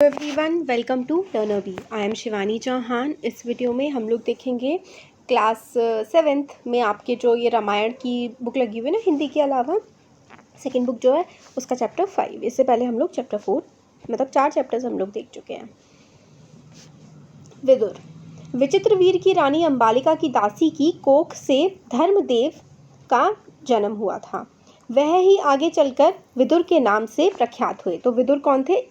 Everyone, welcome to Learner Bee. I am Shivani Chauhan. इस video में हम लोग देखेंगे क्लास 7th में आपके जो ये रामायण की बुक लगी हुई है ना, हिंदी के अलावा सेकंड बुक जो है उसका चैप्टर 5। इससे पहले हम लोग चैप्टर 4 मतलब 4 चैप्टर्स हम लोग देख चुके हैं। विदुर। विचित्रवीर की रानी अंबालिका की दासी की कोख से धर्मदेव का जन्म हुआ था। वह ही आगे चलकर विदुर के नाम से प्रख्यात हुए। तो विदुर कौन थे?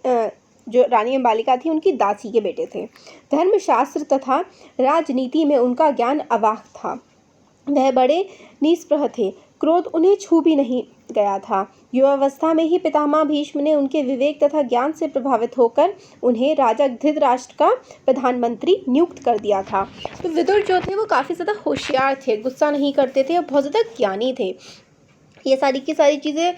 जो रानी अंबालिका थी उनकी दासी के बेटे थे। धर्मशास्त्र तथा राजनीति में उनका ज्ञान अवाक था। वह बड़े निस्पृह थे। क्रोध उन्हें छू भी नहीं गया था। युवावस्था में ही पितामह भीष्म ने उनके विवेक तथा ज्ञान से प्रभावित होकर उन्हें राजा धृतराष्ट्र का प्रधानमंत्री नियुक्त कर दिया था। तो विदुर जो थे वो काफ़ी ज़्यादा होशियार थे, गुस्सा नहीं करते थे और बहुत ज़्यादा ज्ञानी थे। ये सारी की सारी चीज़ें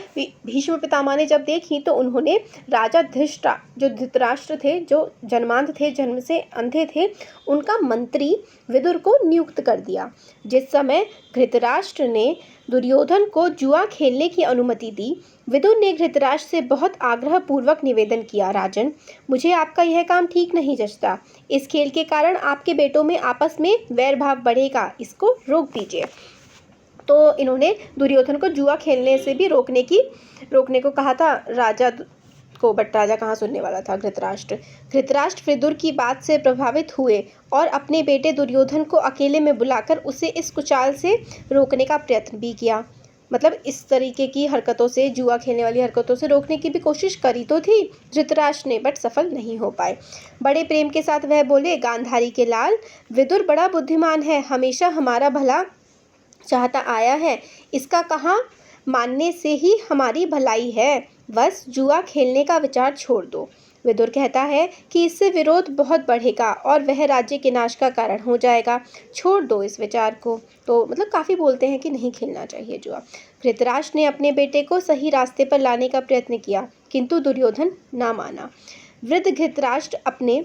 भीष्म पितामह ने जब देखी तो उन्होंने राजा जो धृतराष्ट्र थे, जो जन्मांध थे, जन्म से अंधे थे, उनका मंत्री विदुर को नियुक्त कर दिया। जिस समय धृतराष्ट्र ने दुर्योधन को जुआ खेलने की अनुमति दी, विदुर ने धृतराष्ट्र से बहुत आग्रहपूर्वक निवेदन किया, राजन, मुझे आपका यह काम ठीक नहीं जचता। इस खेल के कारण आपके बेटों में आपस में वैर भाव बढ़ेगा, इसको रोक दीजिए। तो इन्होंने दुर्योधन को जुआ खेलने से भी रोकने को कहा था राजा को, बट राजा कहाँ सुनने वाला था। धृतराष्ट्र विदुर की बात से प्रभावित हुए और अपने बेटे दुर्योधन को अकेले में बुलाकर उसे इस कुचाल से रोकने का प्रयत्न भी किया। मतलब इस तरीके की हरकतों से, जुआ खेलने वाली हरकतों से रोकने की भी कोशिश करी तो थी धृतराष्ट्र ने, बट सफल नहीं हो पाए। बड़े प्रेम के साथ वह बोले, गांधारी के लाल, विदुर बड़ा बुद्धिमान है, हमेशा हमारा भला चाहता आया है। इसका कहाँ मानने से ही हमारी भलाई है। बस जुआ खेलने का विचार छोड़ दो। विदुर कहता है कि इससे विरोध बहुत बढ़ेगा और वह राज्य के नाश का कारण हो जाएगा। छोड़ दो इस विचार को। तो मतलब काफ़ी बोलते हैं कि नहीं खेलना चाहिए जुआ। धृतराष्ट्र ने अपने बेटे को सही रास्ते पर लाने का प्रयत्न किया, किंतु दुर्योधन ना माना। वृद्ध धृतराष्ट्र अपने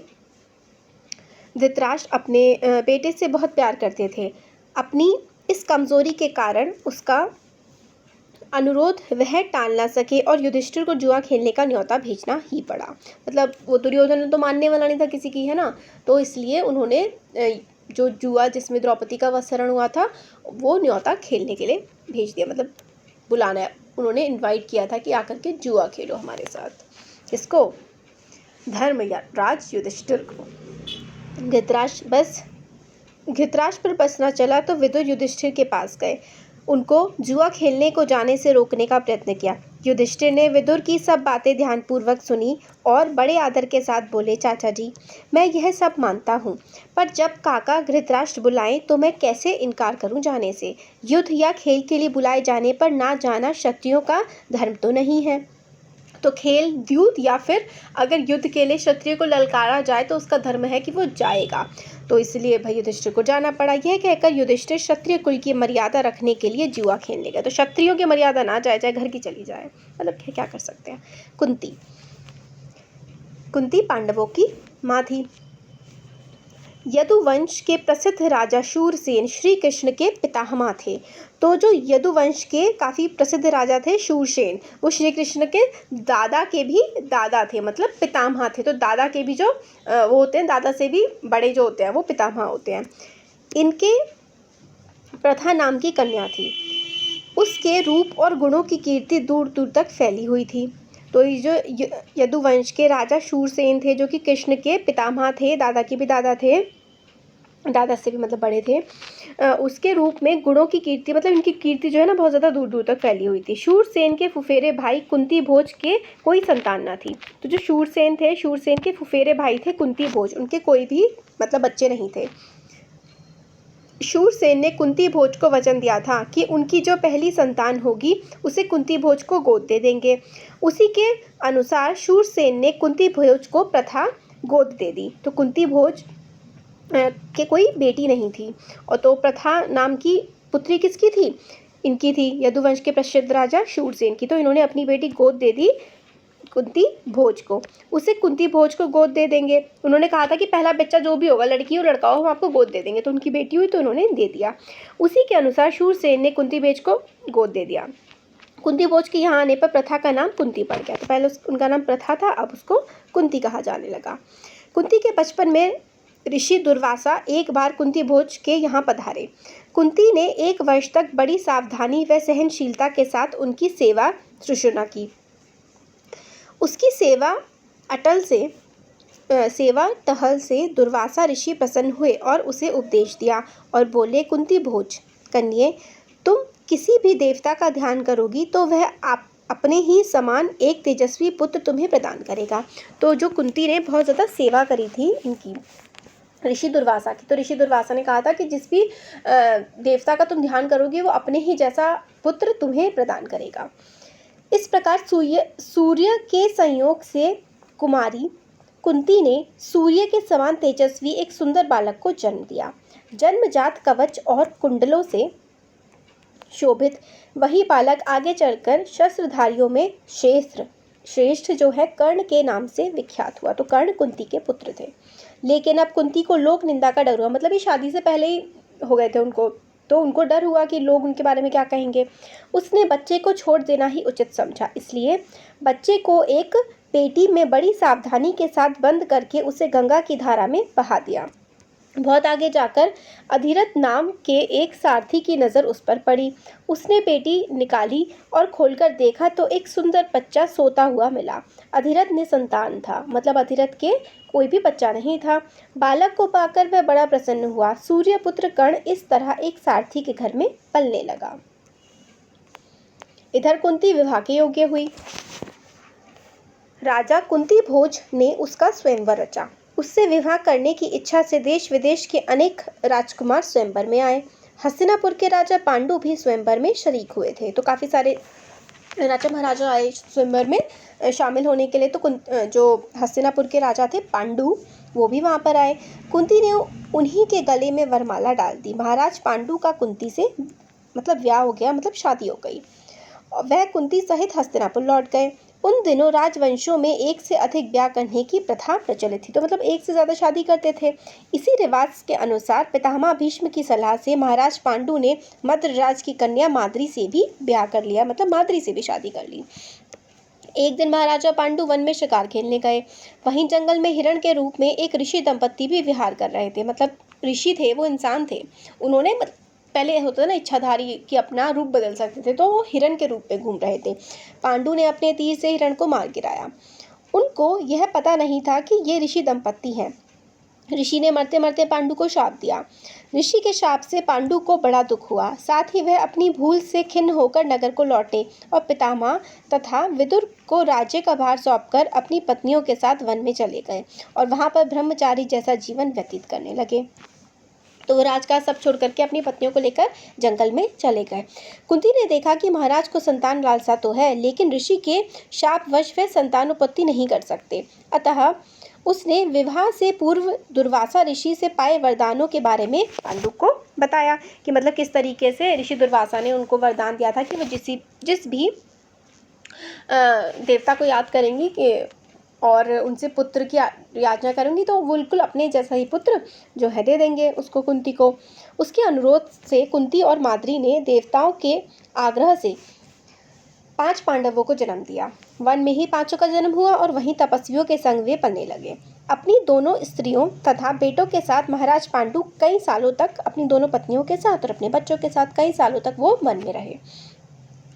बेटे से बहुत प्यार करते थे। अपनी इस कमजोरी के कारण उसका अनुरोध वह टाल ना सके और युधिष्ठिर को जुआ खेलने का न्योता भेजना ही पड़ा। मतलब वो दुर्योधन तो मानने वाला नहीं था किसी की, है ना, तो इसलिए उन्होंने जो जुआ जिसमें द्रौपदी का वस्त्रण हुआ था वो न्योता खेलने के लिए भेज दिया। मतलब बुलाना, उन्होंने इन्वाइट किया था कि आकर के जुआ खेलो हमारे साथ। किसको? धर्मराज युधिष्ठिर को। धृतराष्ट्र पर बसना चला तो विदुर युधिष्ठिर के पास गए, उनको जुआ खेलने को जाने से रोकने का प्रयत्न किया। युधिष्ठिर ने विदुर की सब बातें ध्यानपूर्वक सुनी और बड़े आदर के साथ बोले, चाचा जी, मैं यह सब मानता हूँ, पर जब काका धृतराष्ट्र बुलाएं तो मैं कैसे इनकार करूँ जाने से। युद्ध या खेल के लिए बुलाए जाने पर ना जाना क्षत्रियों का धर्म तो नहीं है। तो खेल युद्ध या फिर अगर युद्ध के लिए क्षत्रिय को ललकारा जाए तो उसका धर्म है कि वो जाएगा। तो इसलिए भाई युधिष्ठिर को जाना पड़ा। यह कहकर युधिष्ठिर क्षत्रिय कुल की मर्यादा रखने के लिए जुआ खेलने गए। तो क्षत्रियों की मर्यादा ना जाए, चाहे घर की चली जाए, मतलब क्या कर सकते हैं। कुंती पांडवों की माँ थी। यदुवंश के प्रसिद्ध राजा शूरसेन श्री कृष्ण के पितामह थे। तो जो यदुवंश के काफ़ी प्रसिद्ध राजा थे शूरसेन, वो श्री कृष्ण के दादा के भी दादा थे, मतलब पितामह थे। तो दादा के भी जो वो होते हैं, दादा से भी बड़े जो होते हैं वो पितामह होते हैं। इनके प्रथा नाम की कन्या थी। उसके रूप और गुणों की कीर्ति दूर दूर तक फैली हुई थी। तो ये जो यदुवंश के राजा शूरसेन थे, जो कि कृष्ण के पितामह थे, दादा के भी दादा थे, दादा से भी मतलब बड़े थे, उसके रूप में गुणों की कीर्ति, मतलब इनकी कीर्ति जो है ना बहुत ज़्यादा दूर दूर तक फैली हुई थी। शूरसेन के फुफेरे भाई कुंती भोज के कोई संतान न थी। तो जो शूरसेन थे, शूरसेन के फुफेरे भाई थे कुंती भोज, उनके कोई भी मतलब बच्चे नहीं थे। शूरसेन ने कुंती भोज को वचन दिया था कि उनकी जो पहली संतान होगी उसे कुंती भोज को गोद दे देंगे। उसी के अनुसार शूरसेन ने कुंती भोज को प्रथा गोद दे दी। तो कुंती भोज के कोई बेटी नहीं थी, और तो प्रथा नाम की पुत्री किसकी थी? इनकी थी, यदुवंश के प्रसिद्ध राजा शूरसेन की। तो इन्होंने अपनी बेटी गोद दे दी कुंती भोज को, उसे कुंती भोज को गोद दे देंगे। उन्होंने कहा था कि पहला बच्चा जो भी होगा, लड़की हो लड़का हो, हम आपको गोद दे देंगे। तो उनकी बेटी हुई तो उन्होंने दे दिया। उसी के अनुसार शूरसेन ने कुंती भोज को गोद दे दिया। कुंती भोज के यहाँ आने पर प्रथा का नाम कुंती पड़ गया। तो पहले उनका नाम प्रथा था, अब उसको कुंती कहा जाने लगा। कुंती के बचपन में ऋषि दुर्वासा एक बार कुंती भोज के यहाँ पधारे। कुंती ने 1 वर्ष तक बड़ी सावधानी व सहनशीलता के साथ उनकी सेवा शुश्रूषा की। उसकी सेवा टहल से दुर्वासा ऋषि प्रसन्न हुए और उसे उपदेश दिया और बोले, कुंती भोज कन्ये, तुम किसी भी देवता का ध्यान करोगी तो वह अपने ही समान एक तेजस्वी पुत्र तुम्हें प्रदान करेगा। तो जो कुंती ने बहुत ज़्यादा सेवा करी थी इनकी, ऋषि दुर्वासा की, तो ऋषि दुर्वासा ने कहा था कि जिस भी देवता का तुम ध्यान करोगी वो अपने ही जैसा पुत्र तुम्हें प्रदान करेगा। इस प्रकार सूर्य के संयोग से कुमारी कुंती ने सूर्य के समान तेजस्वी एक सुंदर बालक को जन्म दिया। जन्मजात कवच और कुंडलों से शोभित वही बालक आगे चलकर शस्त्रधारियों में श्रेष्ठ जो है कर्ण के नाम से विख्यात हुआ। तो कर्ण कुंती के पुत्र थे, लेकिन अब कुंती को लोक निंदा का डर हुआ। मतलब ये शादी से पहले ही हो गए थे उनको, तो उनको डर हुआ कि लोग उनके बारे में क्या कहेंगे। उसने बच्चे को छोड़ देना ही उचित समझा, इसलिए बच्चे को एक पेटी में बड़ी सावधानी के साथ बंद करके उसे गंगा की धारा में बहा दिया। बहुत आगे जाकर अधिरथ नाम के एक सारथी की नज़र उस पर पड़ी। उसने पेटी निकाली और खोलकर देखा तो एक सुंदर बच्चा सोता हुआ मिला। अधिरथ निसंतान था, मतलब अधिरथ के कोई भी बच्चा नहीं था। बालक को पाकर वह बड़ा प्रसन्न हुआ। सूर्यपुत्र कर्ण इस तरह एक सारथी के घर में पलने लगा। इधर कुंती विवाह के योग्य हुई। राजा कुंती भोज ने उसका स्वयंवर रचा। उससे विवाह करने की इच्छा से देश विदेश के अनेक राजकुमार स्वयंवर में आए। हस्तिनापुर के राजा पांडु भी स्वयंवर में शरीक हुए थे। तो काफ़ी सारे राजा महाराजा आए स्वयंवर में शामिल होने के लिए। तो जो हस्तिनापुर के राजा थे पांडु, वो भी वहाँ पर आए। कुंती ने उन्हीं के गले में वरमाला डाल दी। महाराज पांडु का कुंती से मतलब ब्याह हो गया, मतलब शादी हो गई। वह कुंती सहित हस्तिनापुर लौट गए। उन दिनों राजवंशों में एक से अधिक ब्याह करने की प्रथा प्रचलित थी, तो मतलब एक से ज़्यादा शादी करते थे। इसी रिवाज के अनुसार पितामह भीष्म की सलाह से महाराज पांडु ने मद्रराज की कन्या माद्री से भी ब्याह कर लिया, मतलब माद्री से भी शादी कर ली। एक दिन महाराजा पांडु वन में शिकार खेलने गए। वहीं जंगल में हिरण के रूप में एक ऋषि दंपत्ति भी विहार कर रहे थे। मतलब ऋषि थे, वो इंसान थे। उन्होंने पहले होता था ना इच्छाधारी कि अपना रूप बदल सकते थे, तो वो हिरण के रूप में घूम रहे थे। पांडु ने अपने तीर से हिरण को मार गिराया। उनको यह पता नहीं था कि ये ऋषि दंपत्ति हैं। ऋषि ने मरते मरते पांडु को शाप दिया। ऋषि के शाप से पांडु को बड़ा दुख हुआ। साथ ही वह अपनी भूल से खिन्न होकर नगर को लौटे और पितामह तथा विदुर को राज्य का भार सौंपकर अपनी पत्नियों के साथ वन में चले गए और वहां पर ब्रह्मचारी जैसा जीवन व्यतीत करने लगे। तो वो राजकाज सब छोड़ करके अपनी पत्नियों को लेकर जंगल में चले गए। कुंती ने देखा कि महाराज को संतान लालसा तो है, लेकिन ऋषि के शापवश वे संतानोत्पत्ति नहीं कर सकते। अतः उसने विवाह से पूर्व दुर्वासा ऋषि से पाए वरदानों के बारे में पांडु को बताया कि मतलब किस तरीके से ऋषि दुर्वासा ने उनको वरदान दिया था कि वो जिस भी देवता को याद करेंगी कि और उनसे पुत्र की याचना करूंगी तो बिल्कुल अपने जैसा ही पुत्र जो है दे देंगे उसको, कुंती को। उसके अनुरोध से कुंती और माद्री ने देवताओं के आग्रह से 5 पांडवों को जन्म दिया। वन में ही 5 का जन्म हुआ और वहीं तपस्वियों के संग वे पलने लगे। अपनी दोनों स्त्रियों तथा बेटों के साथ महाराज पांडु कई सालों तक अपनी दोनों पत्नियों के साथ और अपने बच्चों के साथ कई सालों तक वो वन में रहे।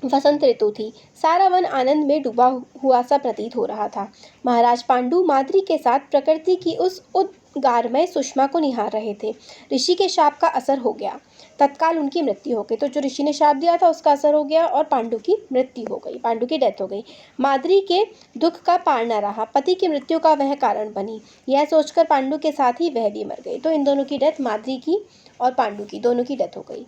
वसंत ऋतु थी। सारा वन आनंद में डूबा हुआ सा प्रतीत हो रहा था। महाराज पांडु माद्री के साथ प्रकृति की उस उद्गारमय सुषमा को निहार रहे थे। ऋषि के शाप का असर हो गया, तत्काल उनकी मृत्यु हो गई। तो जो ऋषि ने शाप दिया था उसका असर हो गया और पांडु की मृत्यु हो गई, पांडु की डेथ हो गई। माद्री के दुख का पार न रहा, पति की मृत्यु का वह कारण बनी। यह सोचकर पांडु के साथ ही वह भी मर गई। तो इन दोनों की डेथ, माद्री की और पांडु की, दोनों की डेथ हो गई।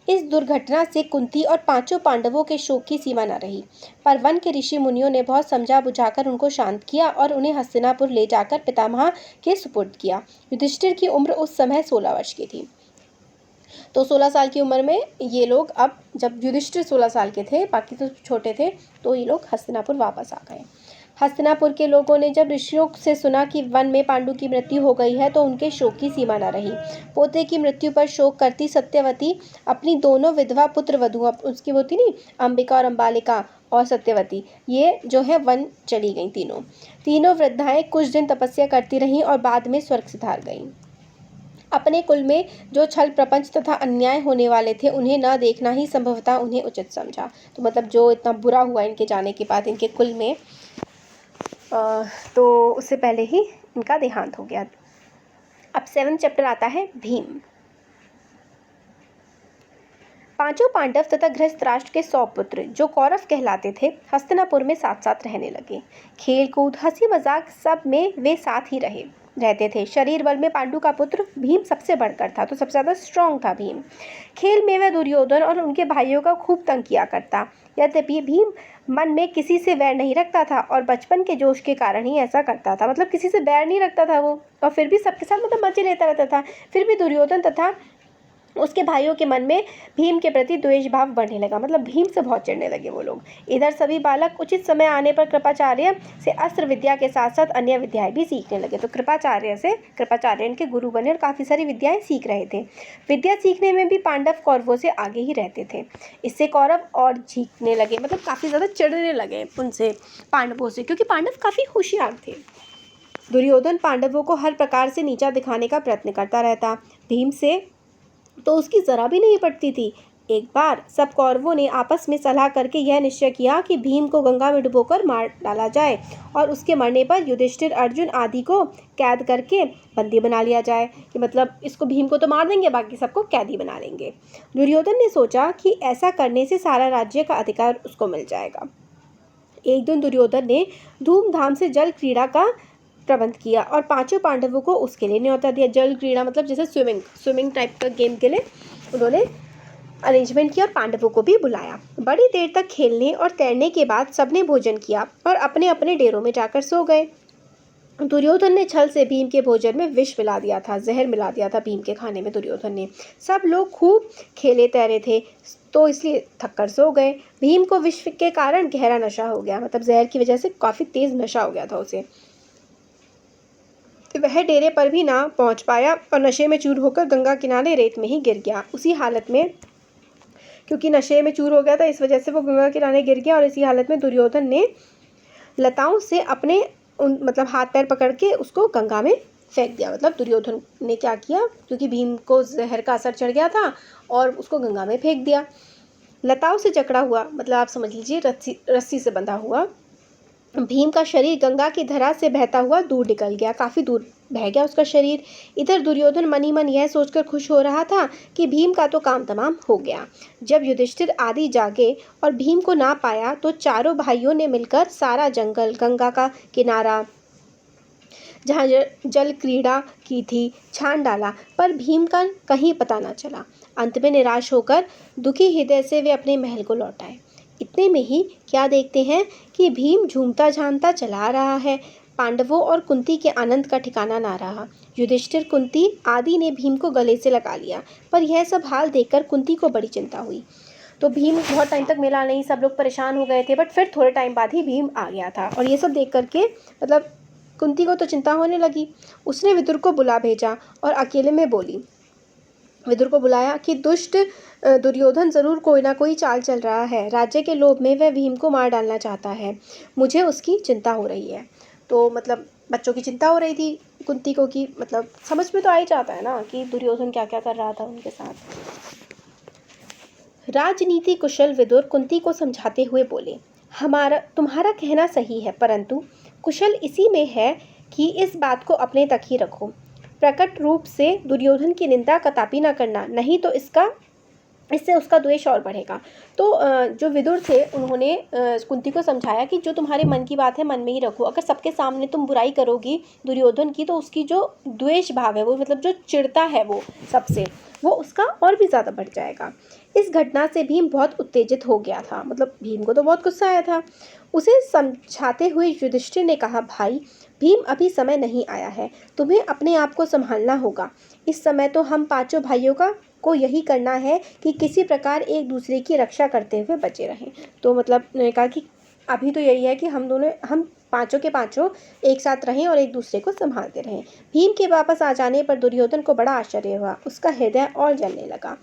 इस दुर्घटना से कुंती और 5 पांडवों के शोक की सीमा न रही, पर वन के ऋषि मुनियों ने बहुत समझा बुझाकर उनको शांत किया और उन्हें हस्तिनापुर ले जाकर पितामह के सुपुर्द किया। युधिष्ठिर की उम्र उस समय 16 वर्ष की थी। तो 16 साल की उम्र में ये लोग, अब जब युधिष्ठिर 16 साल के थे, बाकी तो छोटे थे, तो ये लोग हस्तिनापुर वापस आ गए। हस्तिनापुर के लोगों ने जब ऋषियों से सुना कि वन में पांडु की मृत्यु हो गई है तो उनके शोक की सीमा न रही। पोते की मृत्यु पर शोक करती सत्यवती अपनी दोनों विधवा पुत्र वधुओं, उसकी वो थी नहीं अंबिका और अंबालिका और सत्यवती, ये जो है वन चली गई। तीनों वृद्धाएं कुछ दिन तपस्या करती रहीं और बाद में स्वर्ग सिधार गईं। अपने कुल में जो छल प्रपंच तथा अन्याय होने वाले थे उन्हें न देखना ही संभवतः उन्हें उचित समझा। तो मतलब जो इतना बुरा हुआ इनके जाने के बाद इनके कुल में, तो उससे पहले ही इनका देहांत हो गया। अब 7वां चैप्टर आता है भीम। पांचों पांडव तथा धृतराष्ट्र के 100 पुत्र जो कौरव कहलाते थे हस्तिनापुर में साथ साथ रहने लगे। खेल कूद हंसी मजाक सब में वे साथ ही रहते थे। शरीर बल में पांडु का पुत्र भीम सबसे बढ़कर था, तो सबसे ज़्यादा स्ट्रॉन्ग था भीम। खेल में वह दुर्योधन और उनके भाइयों का खूब तंग किया करता। यद्यपि भीम मन में किसी से वैर नहीं रखता था और बचपन के जोश के कारण ही ऐसा करता था। मतलब किसी से वैर नहीं रखता था वो, और फिर भी सबके साथ मतलब मजे लेता रहता था। फिर भी दुर्योधन तथा उसके भाइयों के मन में भीम के प्रति द्वेष भाव बढ़ने लगा। मतलब भीम से बहुत चिढ़ने लगे वो लोग। इधर सभी बालक उचित समय आने पर कृपाचार्य से अस्त्र विद्या के साथ साथ अन्य विद्याएं भी सीखने लगे। तो कृपाचार्य इनके गुरु बने और काफ़ी सारी विद्याएं सीख रहे थे। विद्या सीखने में भी पांडव कौरवों से आगे ही रहते थे। इससे कौरव और झीकने लगे, मतलब काफ़ी ज़्यादा चिढ़ने लगे उनसे, पांडवों से, क्योंकि पांडव काफ़ी होशियार थे। दुर्योधन पांडवों को हर प्रकार से नीचा दिखाने का प्रयत्न करता रहता। भीम से तो उसकी जरा भी नहीं पड़ती थी। एक बार सब कौरवों ने आपस में सलाह करके यह निश्चय किया कि भीम को गंगा में डुबोकर मार डाला जाए और उसके मरने पर युधिष्ठिर, अर्जुन आदि को कैद करके बंदी बना लिया जाए। कि मतलब इसको भीम को तो मार देंगे, बाकी सबको कैदी बना लेंगे। दुर्योधन ने सोचा कि ऐसा करने से सारा राज्य का अधिकार उसको मिल जाएगा। एक दिन दुर्योधन ने धूमधाम से जल क्रीड़ा का प्रबंध किया और पांचों पांडवों को उसके लिए न्योता दिया। जल क्रीड़ा मतलब जैसे स्विमिंग टाइप का गेम के लिए उन्होंने अरेंजमेंट किया और पांडवों को भी बुलाया। बड़ी देर तक खेलने और तैरने के बाद सबने भोजन किया और अपने अपने डेरों में जाकर सो गए। दुर्योधन ने छल से भीम के भोजन में विष मिला दिया था, जहर मिला दिया था भीम के खाने में दुर्योधन ने। सब लोग खूब खेले तैरे थे तो इसलिए थककर सो गए। भीम को विष के कारण गहरा नशा हो गया, मतलब जहर की वजह से काफ़ी तेज नशा हो गया था उसे। वह डेरे पर भी ना पहुंच पाया और नशे में चूर होकर गंगा किनारे रेत में ही गिर गया। उसी हालत में, क्योंकि नशे में चूर हो गया था इस वजह से वो गंगा किनारे गिर गया, और इसी हालत में दुर्योधन ने लताओं से अपने मतलब हाथ पैर पकड़ के उसको गंगा में फेंक दिया। मतलब दुर्योधन ने क्या किया, क्योंकि भीम को जहर का असर चढ़ गया था और उसको गंगा में फेंक दिया। लताओं से जकड़ा हुआ, मतलब आप समझ लीजिए रस्सी से बंधा हुआ भीम का शरीर गंगा की धारा से बहता हुआ दूर निकल गया, काफ़ी दूर बह गया उसका शरीर। इधर दुर्योधन मनी मन यह सोचकर खुश हो रहा था कि भीम का तो काम तमाम हो गया। जब युधिष्ठिर आदि जागे और भीम को ना पाया तो चारों भाइयों ने मिलकर सारा जंगल, गंगा का किनारा जहाँ जल क्रीड़ा की थी छान डाला, पर भीम का कहीं पता ना चला। अंत में निराश होकर दुखी हृदय से वे अपने महल को लौट आए। इतने में ही क्या देखते हैं कि भीम झूमता झामता चला रहा है। पांडवों और कुंती के आनंद का ठिकाना ना रहा। युधिष्ठिर, कुंती आदि ने भीम को गले से लगा लिया, पर यह सब हाल देखकर कुंती को बड़ी चिंता हुई। तो भीम बहुत टाइम तक मिला नहीं, सब लोग परेशान हो गए थे, बट फिर थोड़े टाइम बाद ही भीम आ गया था। और ये सब देख करके मतलब कुंती को तो चिंता होने लगी। उसने विदुर को बुला भेजा और अकेले में बोली, विदुर को बुलाया कि दुष्ट दुर्योधन ज़रूर कोई ना कोई चाल चल रहा है। राज्य के लोभ में वह भीम को मार डालना चाहता है। मुझे उसकी चिंता हो रही है। तो मतलब बच्चों की चिंता हो रही थी कुंती को, कि मतलब समझ में तो आ ही जाता है ना कि दुर्योधन क्या क्या कर रहा था उनके साथ। राजनीति कुशल विदुर कुंती को समझाते हुए बोले, तुम्हारा कहना सही है, परंतु कुशल इसी में है कि इस बात को अपने तक ही रखो। प्रकट रूप से दुर्योधन की निंदा कदापि न करना, नहीं तो इससे उसका द्वेष और बढ़ेगा। तो जो विदुर थे उन्होंने कुंती को समझाया कि जो तुम्हारे मन की बात है मन में ही रखो। अगर सबके सामने तुम बुराई करोगी दुर्योधन की, तो उसकी जो द्वेष भाव है वो, मतलब जो चिढ़ता है वो सबसे, वो उसका और भी ज़्यादा बढ़ जाएगा। इस घटना से भीम बहुत उत्तेजित हो गया था, मतलब भीम को तो बहुत गुस्सा आया था। उसे समझाते हुए युधिष्ठिर ने कहा, भाई भीम, अभी समय नहीं आया है, तुम्हें अपने आप को संभालना होगा। इस समय तो हम पांचों भाइयों को यही करना है कि किसी प्रकार एक दूसरे की रक्षा करते हुए बचे रहें। तो मतलब उन्होंने कहा कि अभी तो यही है कि हम पांचों के पांचों एक साथ रहें और एक दूसरे को संभालते रहें। भीम के वापस आ जाने पर दुर्योधन को बड़ा आश्चर्य हुआ, उसका हृदय और जलने लगा।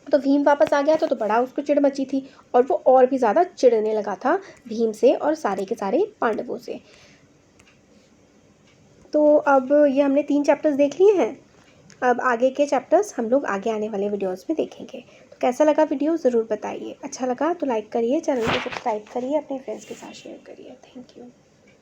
तो भीम वापस आ गया तो बड़ा उसको चिढ़ मची थी और वो और भी ज़्यादा चिढ़ने लगा था भीम से और सारे के सारे पांडवों से। तो अब ये हमने 3 चैप्टर्स देख लिए हैं। अब आगे के चैप्टर्स हम लोग आगे आने वाले वीडियोस में देखेंगे। तो कैसा लगा वीडियो ज़रूर बताइए। अच्छा लगा तो लाइक करिए, चैनल को सब्सक्राइब करिए, अपने फ्रेंड्स के साथ शेयर करिए। Thank you.